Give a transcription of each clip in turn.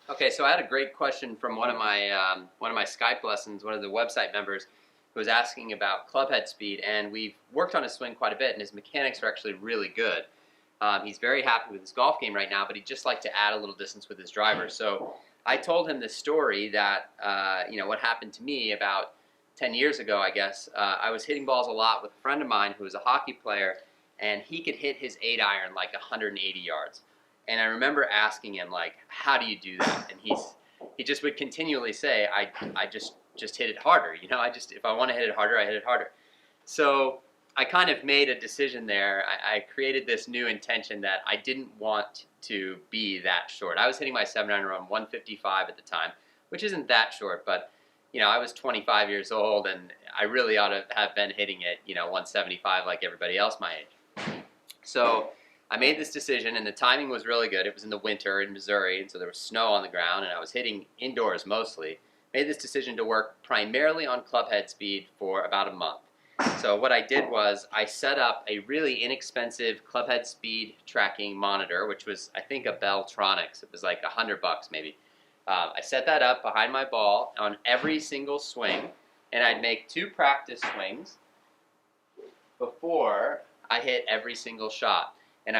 Okay, so I had a great question from one of my Skype lessons, one of the website members, who was asking about clubhead speed, and we've worked on his swing quite a bit, and his mechanics are actually really good. He's very happy with his golf game right now, but he'd just like to add a little distance with his driver. So I told him this story that what happened to me about 10 years ago, I guess. I was hitting balls a lot with a friend of mine who was a hockey player, and he could hit his 8-iron like 180 yards. And I remember asking him, like, how do you do that? And he just would continually say, I just hit it harder. If I want to hit it harder, I hit it harder. So I kind of made a decision there. I created this new intention that I didn't want to be that short. I was hitting my 7-iron around 155 at the time, which isn't that short, but I was 25 years old, and I really ought to have been hitting it, 175 like everybody else my age. So I made this decision, and the timing was really good. It was in the winter in Missouri, and so there was snow on the ground, and I was hitting indoors mostly. Made this decision to work primarily on clubhead speed for about a month. So what I did was I set up a really inexpensive clubhead speed tracking monitor, which was, I think, a Beltronics. It was like $100 maybe. I set that up behind my ball on every single swing, and I'd make 2 practice swings before I hit every single shot. And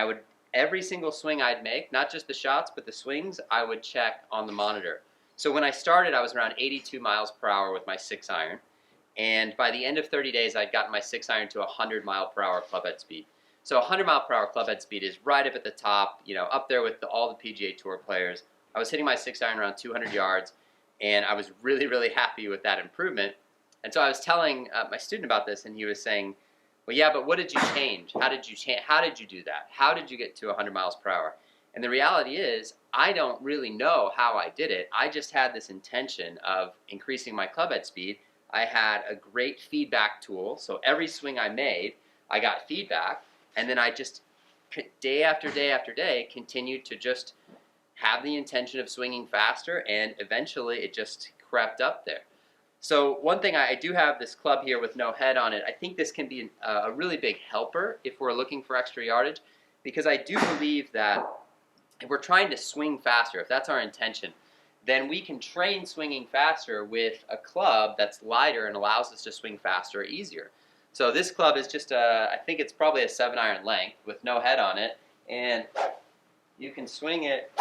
every single swing I'd make, not just the shots, but the swings, I would check on the monitor. So when I started, I was around 82 miles per hour with my 6-iron. And by the end of 30 days, I'd gotten my 6-iron to 100 mile per hour clubhead speed. So 100 mile per hour clubhead speed is right up at the top, up there with all the PGA Tour players. I was hitting my 6-iron around 200 yards, and I was really, really happy with that improvement. And so I was telling my student about this, and he was saying, well, yeah, but what did you change? How did you do that? How did you get to 100 miles per hour? And the reality is, I don't really know how I did it. I just had this intention of increasing my clubhead speed. I had a great feedback tool, so every swing I made, I got feedback, and then I just, day after day after day, continued to just have the intention of swinging faster, and eventually it just crept up there. So one thing, I do have this club here with no head on it. I think this can be a really big helper if we're looking for extra yardage, because I do believe that if we're trying to swing faster, if that's our intention, then we can train swinging faster with a club that's lighter and allows us to swing faster or easier. So this club is just I think it's probably a 7-iron length with no head on it, and you can swing it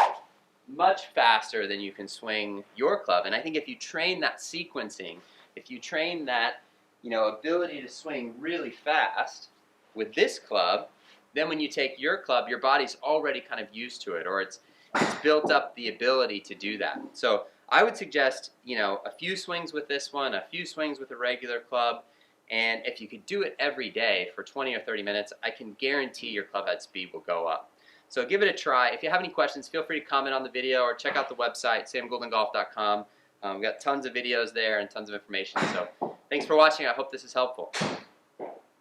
much faster than you can swing your club. And I think if you train that sequencing, if you train that ability to swing really fast with this club, then when you take your club, your body's already kind of used to it, or it's built up the ability to do that. So I would suggest a few swings with this one, a few swings with a regular club, and if you could do it every day for 20 or 30 minutes, I can guarantee your clubhead speed will go up. So give it a try. If you have any questions, feel free to comment on the video or check out the website, samgouldengolf.com. We've got tons of videos there and tons of information. So thanks for watching. I hope this is helpful.